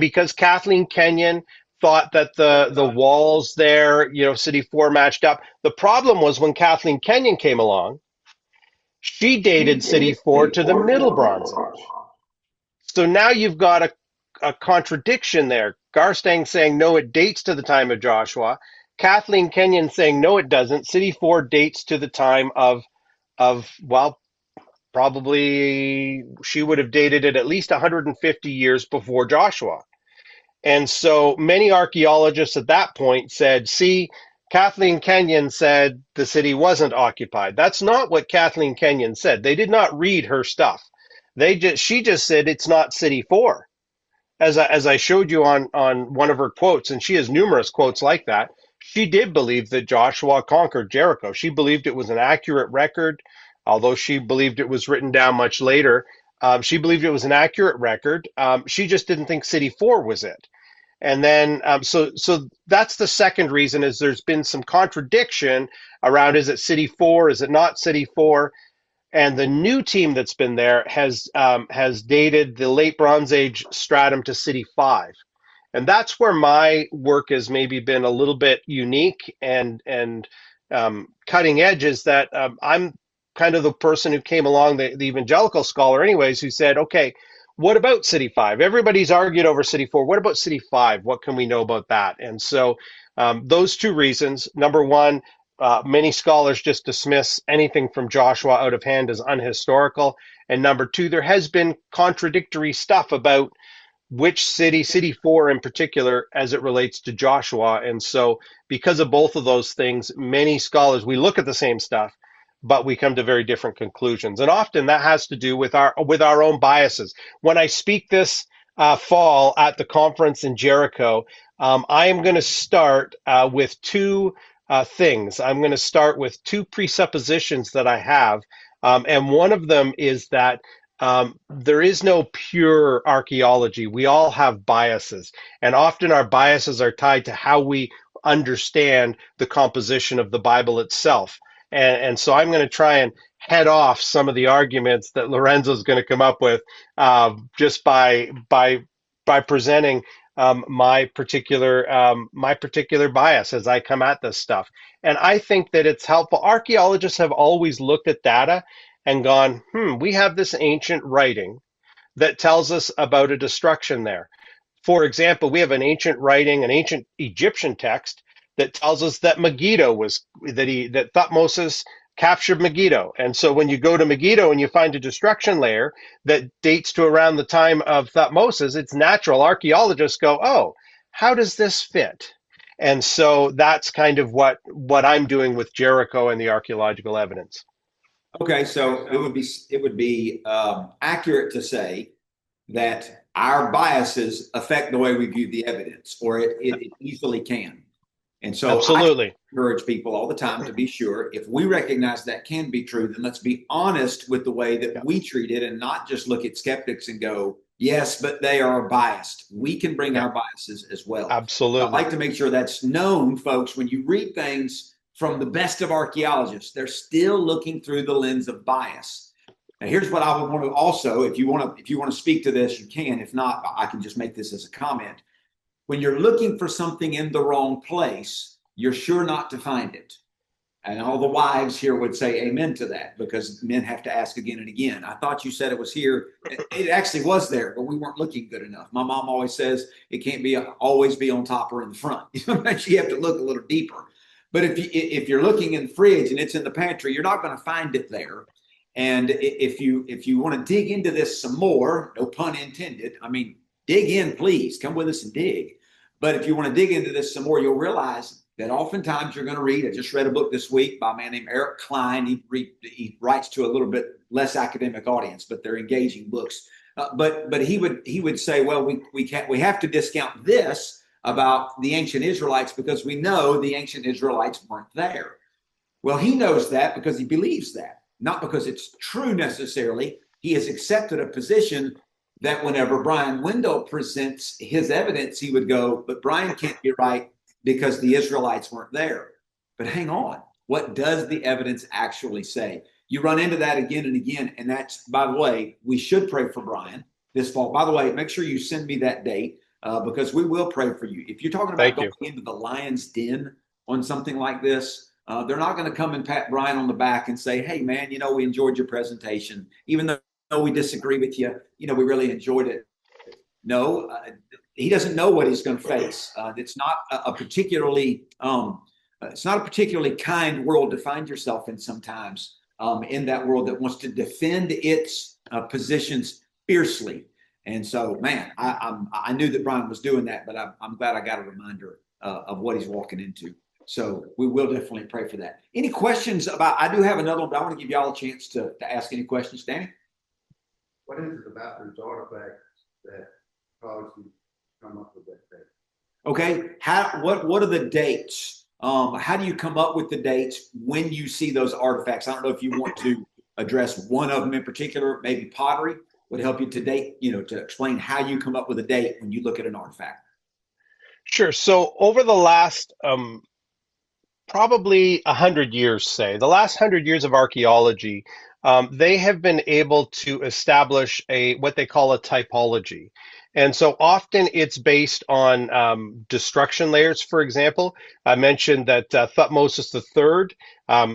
because Kathleen Kenyon thought that the walls there, City 4 matched up. The problem was when Kathleen Kenyon came along, she dated City 4 to the Middle Bronze Age. So now you've got a contradiction there. Garstang saying, no, it dates to the time of Joshua. Kathleen Kenyon saying, no, it doesn't. City 4 dates to the time of probably she would have dated it at least 150 years before Joshua. And so many archaeologists at that point said, see, Kathleen Kenyon said the city wasn't occupied. That's not what Kathleen Kenyon said. They did not read her stuff. She just said it's not City 4. As I showed you on one of her quotes, and she has numerous quotes like that, she did believe that Joshua conquered Jericho. She believed it was an accurate record, although she believed it was written down much later. She believed it was an accurate record. She just didn't think City 4 was it. And then, so that's the second reason, is there's been some contradiction around, is it City 4, is it not City 4? And the new team that's been there has dated the late Bronze Age stratum to City 5. And that's where my work has maybe been a little bit unique and cutting edge, is that I'm kind of the person who came along, the evangelical scholar anyways, who said, okay, what about City 5? Everybody's argued over City 4. What about City 5? What can we know about that? And so those two reasons. Number one, many scholars just dismiss anything from Joshua out of hand as unhistorical. And number two, there has been contradictory stuff about which city, City 4 in particular, as it relates to Joshua. And so, because of both of those things, many scholars, we look at the same stuff, but we come to very different conclusions. And often that has to do with our own biases. When I speak this fall at the conference in Jericho, I am going to start with two things. I'm going to start with two presuppositions that I have. And one of them is that there is no pure archaeology. We all have biases, and often our biases are tied to how we understand the composition of the Bible itself. And so I'm going to try and head off some of the arguments that Lorenzo's going to come up with just by presenting my particular bias as I come at this stuff. And I think that it's helpful. Archaeologists have always looked at data and gone, we have this ancient writing that tells us about a destruction there. For example, we have an ancient writing, an ancient Egyptian text that tells us that Megiddo that Thutmose captured Megiddo. And so when you go to Megiddo and you find a destruction layer that dates to around the time of Thutmose, it's natural. Archaeologists go, oh, how does this fit? And so that's kind of what I'm doing with Jericho and the archaeological evidence. Okay, so it would be accurate to say that our biases affect the way we view the evidence, or it easily can. And so Absolutely. I encourage people all the time to be sure, if we recognize that can be true, then let's be honest with the way that we treat it, and not just look at skeptics and go, yes, but they are biased. We can bring our biases as well. Absolutely. I'd like to make sure that's known, folks. When you read things from the best of archaeologists, they're still looking through the lens of bias. Now, here's what I would want to also, if you want to speak to this, you can. If not, I can just make this as a comment. When you're looking for something in the wrong place, you're sure not to find it. And all the wives here would say amen to that, because men have to ask again and again. I thought you said it was here. It actually was there, but we weren't looking good enough. My mom always says it can't always be on top or in the front. Sometimes you have to look a little deeper. But if you're looking in the fridge and it's in the pantry, you're not going to find it there. And if you want to dig into this some more, no pun intended, I mean, dig in, please. Come with us and dig. But if you want to dig into this some more, you'll realize that oftentimes you're going to read. I just read a book this week by a man named Eric Klein. He writes to a little bit less academic audience, but they're engaging books. But he would say, well, we have to discount this about the ancient Israelites because we know the ancient Israelites weren't there. Well, he knows that because he believes that, not because it's true necessarily. He has accepted a position that whenever Brian Wendell presents his evidence, he would go, but Brian can't be right because the Israelites weren't there. But hang on, what does the evidence actually say? You run into that again and again, and that's, by the way, we should pray for Brian this fall. By the way, make sure you send me that date. Because we will pray for you. If you're talking about going into the lion's den on something like this, they're not going to come and pat Brian on the back and say, hey, man, we enjoyed your presentation. Even though we disagree with you, we really enjoyed it. No, he doesn't know what he's going to face. It's not a particularly kind world to find yourself in sometimes, in that world that wants to defend its positions fiercely. And so, man, I knew that Brian was doing that, but I'm glad I got a reminder of what he's walking into. So we will definitely pray for that. Any questions about? I do have another one, but I want to give y'all a chance to ask any questions. Danny? What is it about these artifacts that caused you to come up with that date? Okay, what are the dates? How do you come up with the dates when you see those artifacts? I don't know if you want to address one of them in particular, maybe pottery would help you to date, to explain how you come up with a date when you look at an artifact. Sure. So over the last probably 100 years, say the last 100 years of archaeology, they have been able to establish a what they call a typology, and so often it's based on destruction layers. For example, I mentioned that Thutmose III,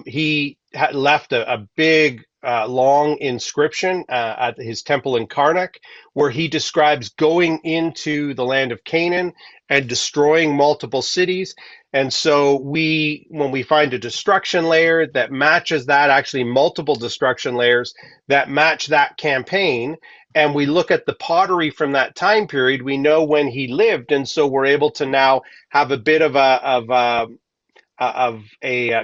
he had left a big long inscription at his temple in Karnak, where he describes going into the land of Canaan and destroying multiple cities. And so when we find a destruction layer that matches that, actually multiple destruction layers that match that campaign, and we look at the pottery from that time period, we know when he lived, and so we're able to now have a bit of a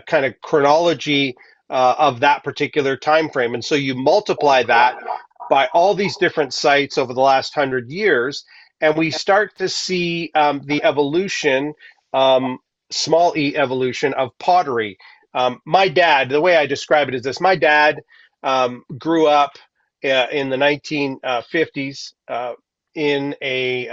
kind of chronology of that particular time frame. And so you multiply that by all these different sites over the last 100 years, and we start to see the evolution, small e evolution of pottery. My dad, the way I describe it is this: my dad grew up in the 1950s in a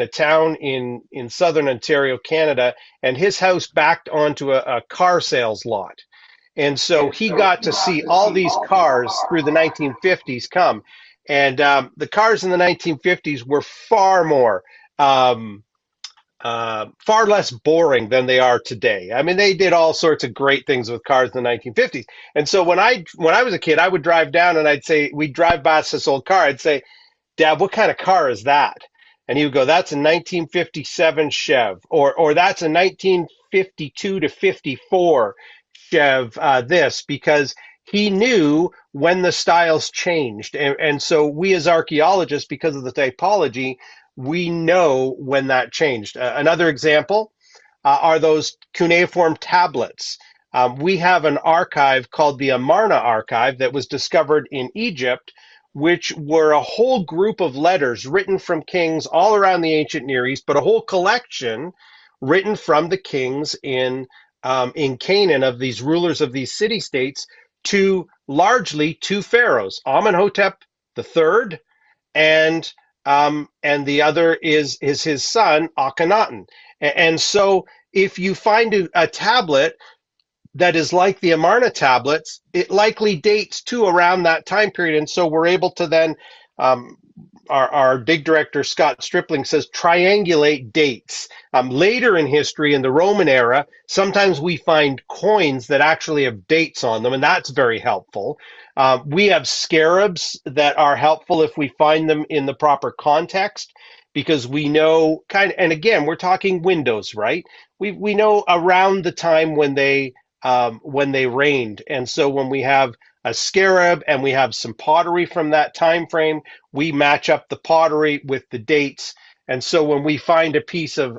town in southern Ontario, Canada, and his house backed onto a car sales lot. And so he got to see all these cars through the 1950s come. And the cars in the 1950s were um, far less boring than they are today. I mean, they did all sorts of great things with cars in the 1950s. And so when I was a kid, I would drive down and we'd drive past this old car. I'd say, Dad, what kind of car is that? And he would go, that's a 1957 Chev, or that's a 1952 to 54 Chev, this, because he knew when the styles changed. And so we as archaeologists, because of the typology, we know when that changed. Another example are those cuneiform tablets. We have an archive called the Amarna Archive that was discovered in Egypt, which were a whole group of letters written from kings all around the ancient Near East, but a whole collection written from the kings in Canaan, of these rulers of these city states, to largely two pharaohs, Amenhotep III, and the other is his son Akhenaten. And so if you find a tablet that is like the Amarna tablets, it likely dates to around that time period. And so we're able to then, our dig director, Scott Stripling, says triangulate dates. Later in history, in the Roman era, sometimes we find coins that actually have dates on them, and that's very helpful. We have scarabs that are helpful if we find them in the proper context, because we know and again, we're talking windows, right? We know around the time when they reigned. And so when we have a scarab and we have some pottery from that time frame, we match up the pottery with the dates. And so when we find a piece of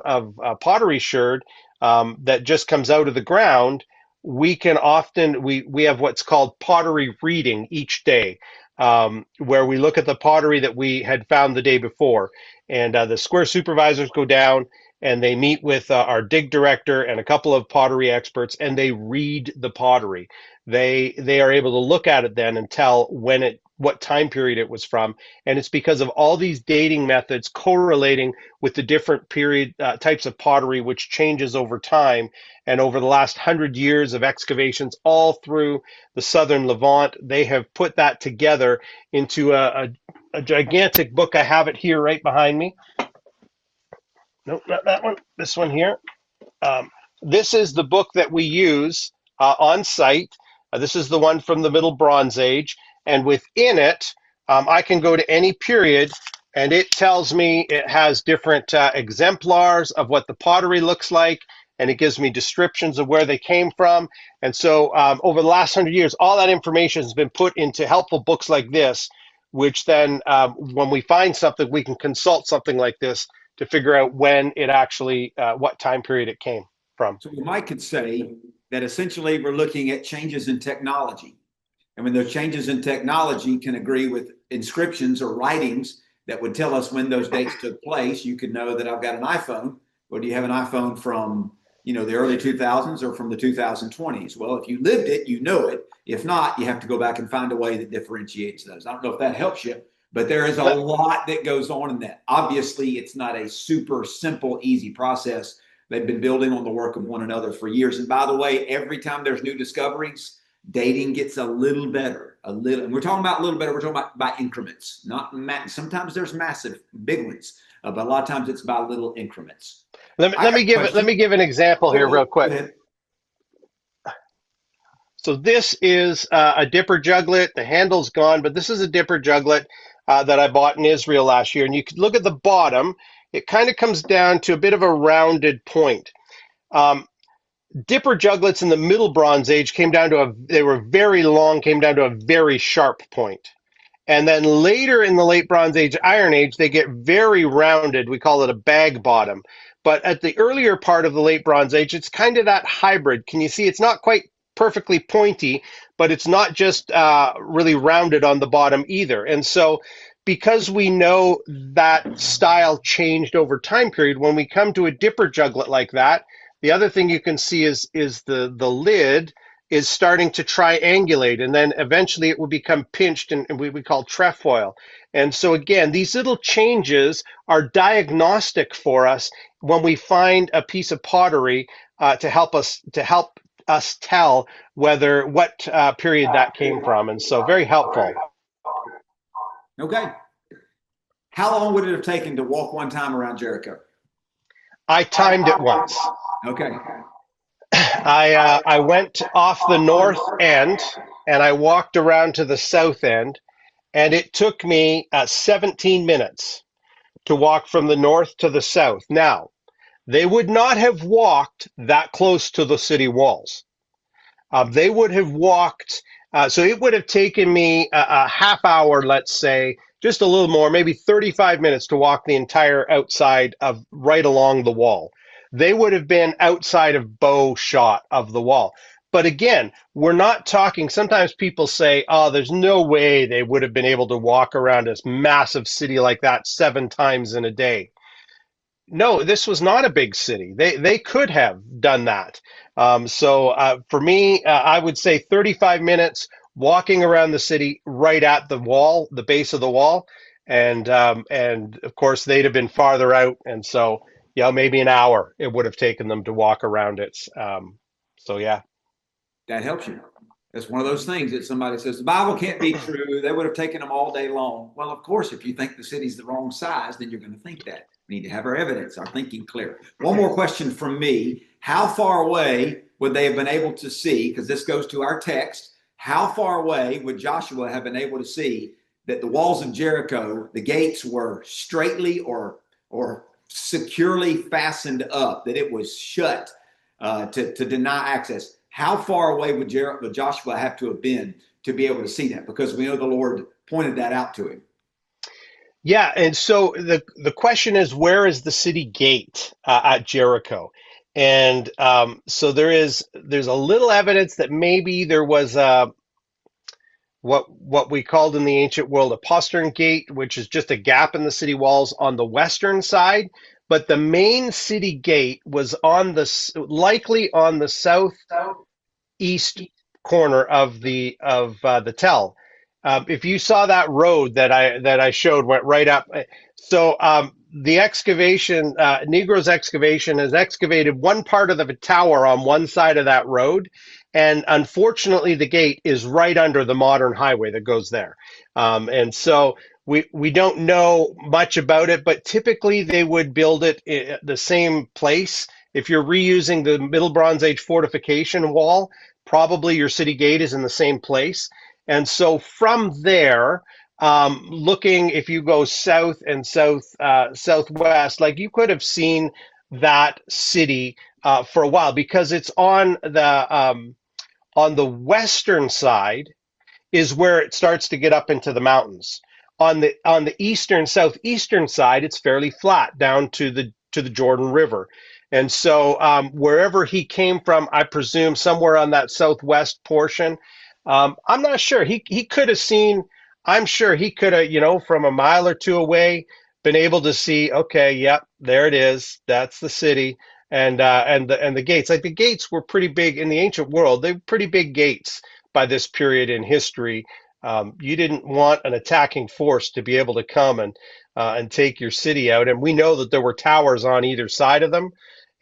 pottery sherd that just comes out of the ground, we can often we have what's called pottery reading each day, where we look at the pottery that we had found the day before, and the square supervisors go down and they meet with our dig director and a couple of pottery experts, and they read the pottery. They are able to look at it then and tell what time period it was from, and it's because of all these dating methods correlating with the different period types of pottery, which changes over time. And over the last 100 years of excavations all through the southern Levant, they have put that together into a gigantic book. I have it here right behind me. Nope, not that one. This one here. Um, this is the book that we use on site. This is the one from the Middle Bronze Age. And within it, I can go to any period, and it tells me it has different exemplars of what the pottery looks like, and it gives me descriptions of where they came from. And so over the last 100 years, all that information has been put into helpful books like this, which then when we find something, we can consult something like this to figure out when it actually, what time period it came from. So you might could say that essentially we're looking at changes in technology. And when those changes in technology can agree with inscriptions or writings that would tell us when those dates took place, you could know that I've got an iPhone. Well, do you have an iPhone from, the early 2000s or from the 2020s? Well, if you lived it, you know it. If not, you have to go back and find a way that differentiates those. I don't know if that helps you, But there is a lot that goes on in that. Obviously, it's not a super simple, easy process. They've been building on the work of one another for years. And by the way, every time there's new discoveries, dating gets a little better. A little. And we're talking about a little better. We're talking about by increments. Sometimes there's massive, big ones, but a lot of times it's by little increments. Let me give an example here real quick. So this is a dipper juglet. The handle's gone, but this is a dipper juglet that I bought in Israel last year. And you could look at the bottom. It kind of comes down to a bit of a rounded point. Dipper juglets in the Middle Bronze Age they were very long, came down to a very sharp point. And then later in the Late Bronze Age, Iron Age, they get very rounded. We call it a bag bottom. But at the earlier part of the Late Bronze Age, it's kind of that hybrid. Can you see it's not quite perfectly pointy, but it's not just really rounded on the bottom either. And so because we know that style changed over time period, when we come to a dipper juglet like that, the other thing you can see is the lid is starting to triangulate, and then eventually it will become pinched and we call trefoil. And so again, these little changes are diagnostic for us when we find a piece of pottery to help us tell what period that came from. And so very helpful. Okay. How long would it have taken to walk one time around Jericho? I timed it once. Okay. I went off the north end and I walked around to the south end, and it took me 17 minutes to walk from the north to the south. Now, they would not have walked that close to the city walls. They would have walked, so it would have taken me a half hour, let's say, just a little more, maybe 35 minutes to walk the entire outside of right along the wall. They would have been outside of bow shot of the wall. But again, we're not talking, sometimes people say, oh, there's no way they would have been able to walk around this massive city like that 7 times in a day. No, this was not a big city. They could have done that. So for me, I would say 35 minutes walking around the city right at the wall, the base of the wall. And of course, they'd have been farther out. And so, maybe an hour it would have taken them to walk around it. So, yeah. That helps you. That's one of those things that somebody says, the Bible can't be true. They would have taken them all day long. Well, of course, if you think the city's the wrong size, then you're going to think that. We need to have our evidence, our thinking clear. One more question from me. How far away would they have been able to see, because this goes to our text, how far away would Joshua have been able to see that the walls of Jericho, the gates were straightly or securely fastened up, that it was shut to deny access? How far away would Joshua have to have been to be able to see that? Because we know the Lord pointed that out to him. Yeah, and so the question is, where is the city gate at Jericho? And so there's a little evidence that maybe there was what we called in the ancient world a postern gate, which is just a gap in the city walls on the western side. But the main city gate was likely on the southeast corner of the tell. If you saw that road that I showed went right up. So the excavation, Negro's excavation, has excavated one part of the tower on one side of that road. And unfortunately, the gate is right under the modern highway that goes there. And so we don't know much about it, but typically they would build it in the same place. If you're reusing the Middle Bronze Age fortification wall, probably your city gate is in the same place. And so from there, looking, if you go south and southwest, like you could have seen that city for a while, because it's on the western side is where it starts to get up into the mountains. On the eastern, southeastern side, it's fairly flat down to the Jordan River. And so wherever he came from, I presume somewhere on that southwest portion. I'm not sure. He could have seen, I'm sure he could have, from a mile or two away, been able to see, okay, yep, there it is. That's the city. And the gates. Like the gates were pretty big in the ancient world. They were pretty big gates by this period in history. You didn't want an attacking force to be able to come and take your city out. And we know that there were towers on either side of them.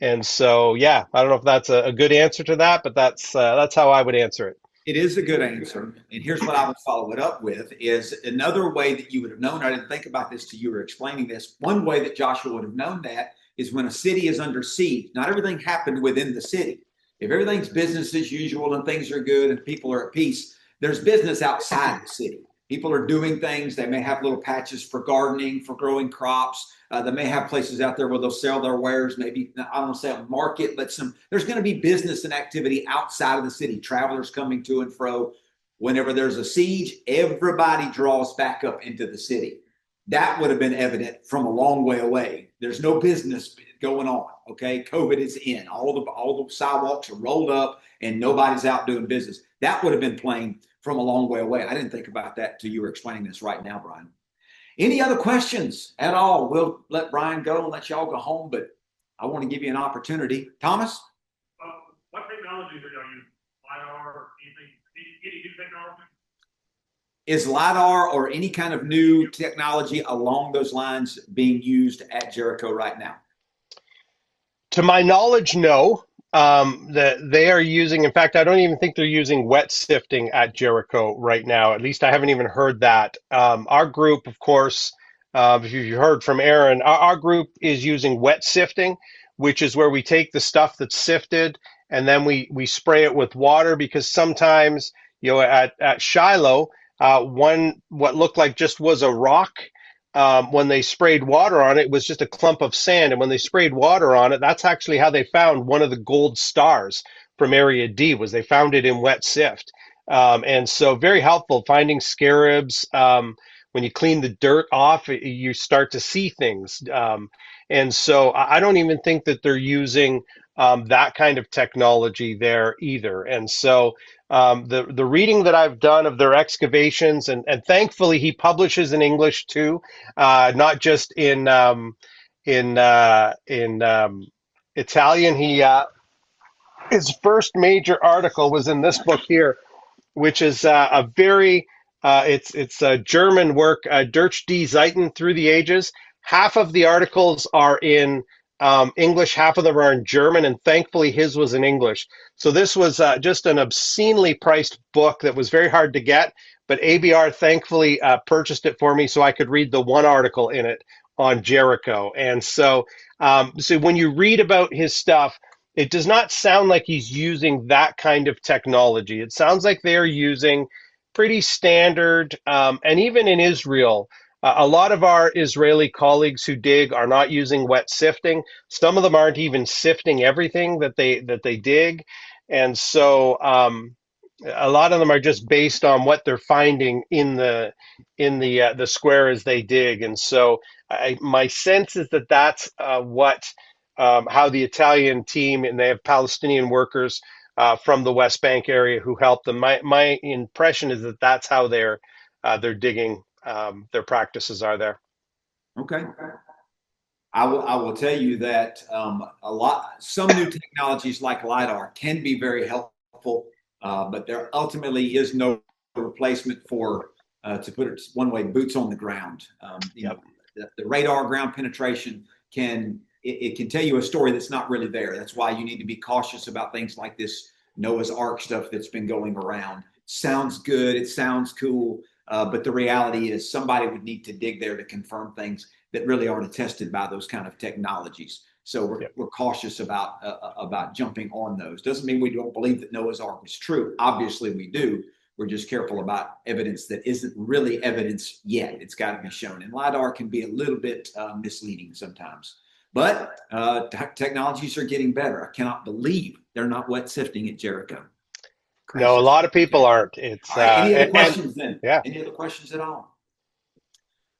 And so, yeah, I don't know if that's a good answer to that, but that's how I would answer it. It is a good answer. And here's what I would follow it up with is another way that you would have known. I didn't think about this till you were explaining this. One way that Joshua would have known that is when a city is under siege. Not everything happened within the city. If everything's business as usual and things are good and people are at peace, there's business outside the city. People are doing things. They may have little patches for gardening, for growing crops. They may have places out there where they'll sell their wares. Maybe, I don't want to say a market, but there's going to be business and activity outside of the city. Travelers coming to and fro. Whenever there's a siege, everybody draws back up into the city. That would have been evident from a long way away. There's no business going on. Okay, COVID is in. All the sidewalks are rolled up, and nobody's out doing business. That would have been plain from a long way away. I didn't think about that till you were explaining this right now, Brian. Any other questions at all? We'll let Brian go and let y'all go home, but I want to give you an opportunity. Thomas? What technologies are y'all using? LiDAR or anything? Any new technology? Is LiDAR or any kind of new technology along those lines being used at Jericho right now? To my knowledge, no. That they are using, in fact, I don't even think they're using wet sifting at Jericho right now. At least I haven't even heard that. Our group, of course, if you heard from Aaron, our group is using wet sifting, which is where we take the stuff that's sifted and then we spray it with water, because sometimes, at Shiloh, what looked like just was a rock. When they sprayed water on it, it was just a clump of sand. And when they sprayed water on it, that's actually how they found one of the gold stars from Area D, was they found it in wet sift. And so very helpful finding scarabs. When you clean the dirt off, you start to see things. And so I don't even think that they're using that kind of technology there either. And so the reading that I've done of their excavations, and thankfully he publishes in English too, not just in Italian. His first major article was in this book here, which is a very it's a German work, Durch die Zeiten, Through the Ages. Half of the articles are in English, half of them are in German, and thankfully his was in English. So this was just an obscenely priced book that was very hard to get, but ABR thankfully purchased it for me so I could read the one article in it on Jericho. And so when you read about his stuff, it does not sound like he's using that kind of technology. It sounds like they're using pretty standard, and even in Israel, a lot of our Israeli colleagues who dig are not using wet sifting. Some of them aren't even sifting everything that they dig, and so a lot of them are just based on what they're finding in the square as they dig. And so my sense is that that's how the Italian team, and they have Palestinian workers from the West Bank area who help them. My impression is that that's how they're digging. Their practices are there. Okay. I will tell you that some new technologies like LiDAR can be very helpful, but there ultimately is no replacement for, to put it one way, boots on the ground. The radar ground penetration can tell you a story that's not really there. That's why you need to be cautious about things like this Noah's Ark stuff that's been going around. Sounds good. It sounds cool. But the reality is somebody would need to dig there to confirm things that really aren't attested by those kind of technologies. So we're cautious about jumping on those. Doesn't mean we don't believe that Noah's Ark was true. Obviously we do. We're just careful about evidence that isn't really evidence yet. It's got to be shown. And LiDAR can be a little bit misleading sometimes. But technologies are getting better. I cannot believe they're not wet sifting at Jericho. No, a lot of people aren't. It's all right, any other questions then? Yeah. Any other questions at all?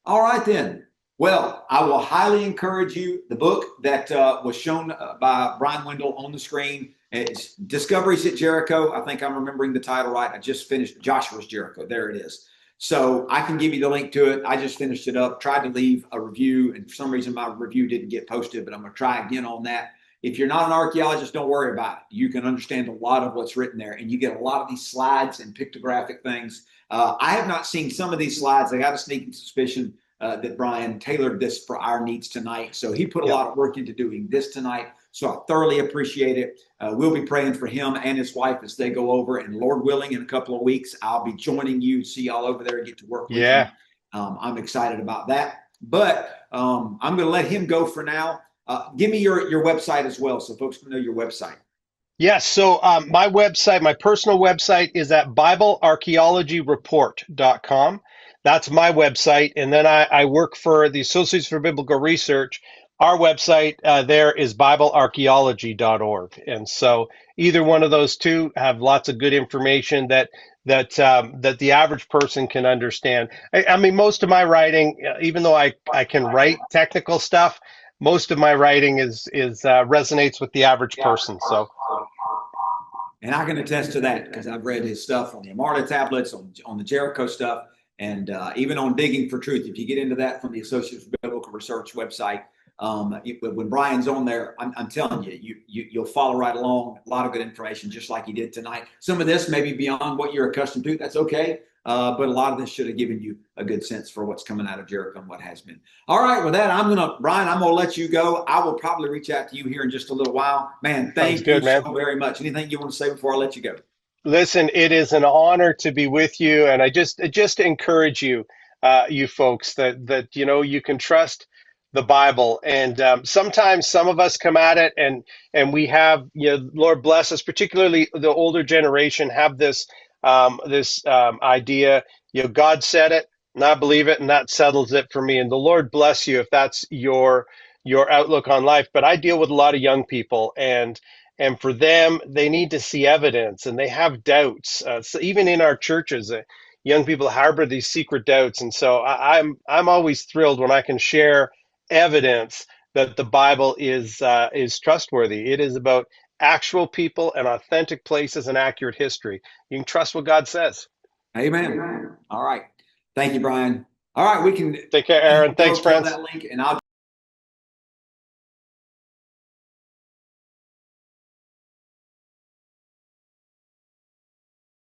All right then. Well, I will highly encourage you. The book that was shown by Brian Wendell on the screen, it's Discoveries at Jericho. I think I'm remembering the title right. I just finished Joshua's Jericho. There it is. So I can give you the link to it. I just finished it up, tried to leave a review, and for some reason my review didn't get posted, but I'm going to try again on that. if you're not an archaeologist, don't worry about it. You can understand a lot of what's written there, and you get a lot of these slides and pictographic things. I have not seen some of these slides. I got a sneaking suspicion that Brian tailored this for our needs tonight. So he put a lot of work into doing this tonight. So I thoroughly appreciate it. We'll be praying for him and his wife as they go over. And Lord willing, in a couple of weeks, I'll be joining you, see y'all over there and get to work with you. I'm excited about that. But I'm going to let him go for now. Give me your website as well, so folks can know your website. Yes. So my website, my personal website is at BibleArchaeologyReport.com. That's my website. And then I work for the Associates for Biblical Research. Our website there is BibleArchaeology.org. And so either one of those two have lots of good information that the average person can understand. I mean, most of my writing, even though I can write technical stuff, most of my writing is resonates with the average person. So. And I can attest to that because I've read his stuff on the Amarna tablets, on the Jericho stuff, and even on Digging for Truth. If you get into that from the Associates for Biblical Research website, when Brian's on there, I'm telling you, you'll follow right along. A lot of good information, just like he did tonight. Some of this may be beyond what you're accustomed to. That's okay. But a lot of this should have given you a good sense for what's coming out of Jericho and what has been. All right, with that, Brian, I'm gonna let you go. I will probably reach out to you here in just a little while. Man, thank you so very much. Anything you want to say before I let you go? Listen, it is an honor to be with you, and I just encourage you, you folks, that you can trust the Bible. And sometimes some of us come at it, and we have, Lord bless us, particularly the older generation, have this idea, God said it, and I believe it, and that settles it for me. And the Lord bless you if that's your outlook on life. But I deal with a lot of young people, and for them, they need to see evidence, and they have doubts. So even in our churches, young people harbor these secret doubts, and so I'm always thrilled when I can share evidence that the Bible is trustworthy. It is about actual people and authentic places and accurate history. You can trust what God says. Amen. All right. Thank you, Brian. All right, we can take care, Aaron. Thanks, friends. That link, and I'll